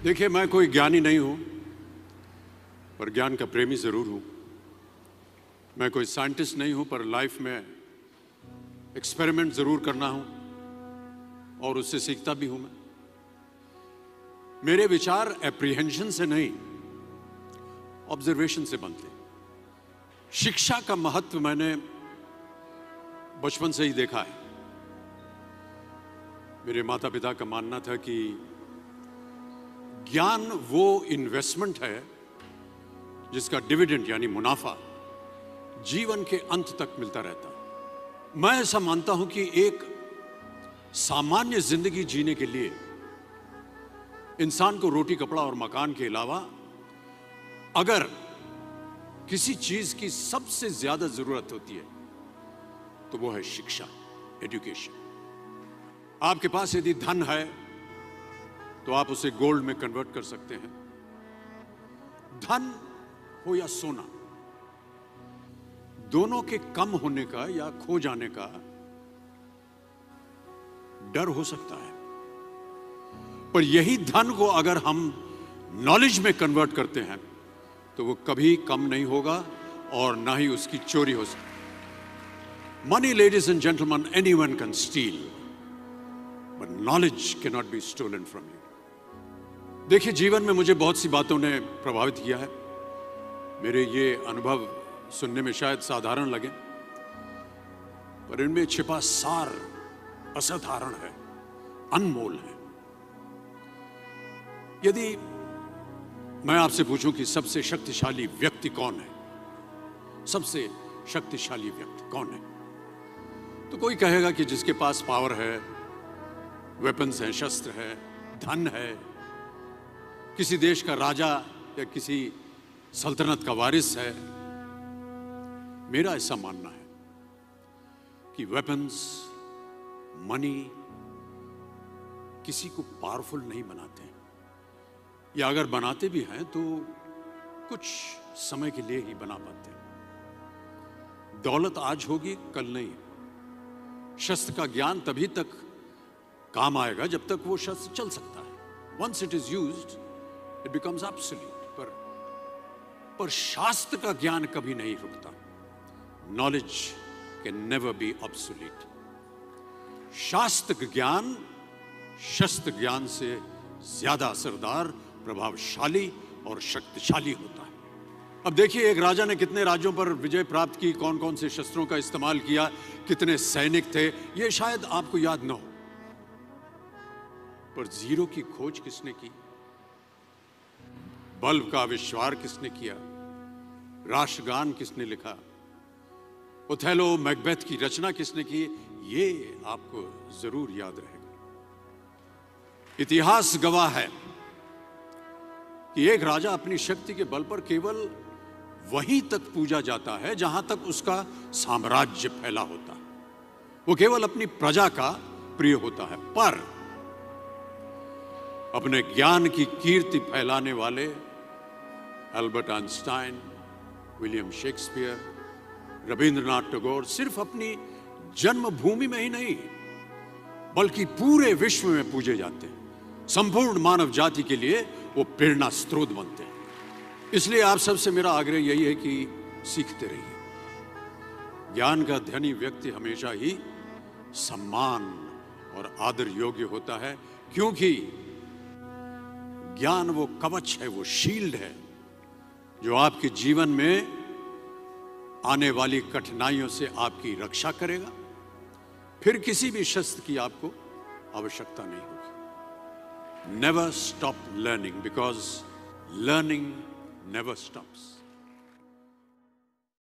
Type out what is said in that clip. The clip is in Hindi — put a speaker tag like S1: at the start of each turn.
S1: देखिए, मैं कोई ज्ञानी नहीं हूं, पर ज्ञान का प्रेमी जरूर हूं। मैं कोई साइंटिस्ट नहीं हूं, पर लाइफ में एक्सपेरिमेंट जरूर करना हूं और उससे सीखता भी हूं। मेरे विचार एप्रीहेंशन से नहीं, ऑब्जर्वेशन से बनते हैं। शिक्षा का महत्व मैंने बचपन से ही देखा है। मेरे माता पिता का मानना था कि ज्ञान वो इन्वेस्टमेंट है जिसका डिविडेंड यानी मुनाफा जीवन के अंत तक मिलता रहता है। मैं ऐसा मानता हूं कि एक सामान्य जिंदगी जीने के लिए इंसान को रोटी कपड़ा और मकान के अलावा अगर किसी चीज की सबसे ज्यादा जरूरत होती है तो वो है शिक्षा, एजुकेशन। आपके पास यदि धन है तो आप उसे गोल्ड में कन्वर्ट कर सकते हैं। धन हो या सोना, दोनों के कम होने का या खो जाने का डर हो सकता है, पर यही धन को अगर हम नॉलेज में कन्वर्ट करते हैं तो वो कभी कम नहीं होगा और ना ही उसकी चोरी हो सकती। Money, ladies and gentleman, anyone can steal, but knowledge can not be stolen from you. देखिए, जीवन में मुझे बहुत सी बातों ने प्रभावित किया है। मेरे ये अनुभव सुनने में शायद साधारण लगे, पर इनमें छिपा सार असाधारण है, अनमोल है। यदि मैं आपसे पूछूं कि सबसे शक्तिशाली व्यक्ति कौन है, सबसे शक्तिशाली व्यक्ति कौन है, तो कोई कहेगा कि जिसके पास पावर है, वेपन्स हैं, शस्त्र है, धन है, किसी देश का राजा या किसी सल्तनत का वारिस है। मेरा ऐसा मानना है कि वेपन्स, मनी किसी को पावरफुल नहीं बनाते, या अगर बनाते भी हैं तो कुछ समय के लिए ही बना पाते हैं। दौलत आज होगी, कल नहीं। शस्त्र का ज्ञान तभी तक काम आएगा जब तक वो शस्त्र चल सकता है। Once it is used it becomes absolute. पर शास्त्र का ज्ञान कभी नहीं रुकता। Knowledge can never be obsolete. शास्त्र ज्ञान शस्त्र ज्ञान से ज्यादा असरदार, प्रभावशाली और शक्तिशाली होता है। अब देखिए, एक राजा ने कितने राज्यों पर विजय प्राप्त की, कौन कौन से शस्त्रों का इस्तेमाल किया, कितने सैनिक थे, यह शायद आपको याद न हो, पर जीरो की खोज किसने की, बल्ब का आविष्कार किसने किया, राष्ट्रगान किसने लिखा, ओथेलो मैकबेथ की रचना किसने की, ये आपको जरूर याद रहेगा। इतिहास गवाह है कि एक राजा अपनी शक्ति के बल पर केवल वहीं तक पूजा जाता है जहां तक उसका साम्राज्य फैला होता है। वो केवल अपनी प्रजा का प्रिय होता है। पर अपने ज्ञान की कीर्ति फैलाने वाले Albert Einstein, William Shakespeare, Rabindranath Tagore सिर्फ अपनी जन्मभूमि में ही नहीं बल्कि पूरे विश्व में पूजे जाते हैं। संपूर्ण मानव जाति के लिए वो प्रेरणा स्रोत बनते हैं। इसलिए आप सबसे मेरा आग्रह यही है कि सीखते रहिए। ज्ञान का धनी व्यक्ति हमेशा ही सम्मान और आदर योग्य होता है, क्योंकि ज्ञान वो कवच है, वो शील्ड है जो आपके जीवन में आने वाली कठिनाइयों से आपकी रक्षा करेगा। फिर किसी भी शस्त्र की आपको आवश्यकता नहीं होगी। Never stop learning, because learning never stops.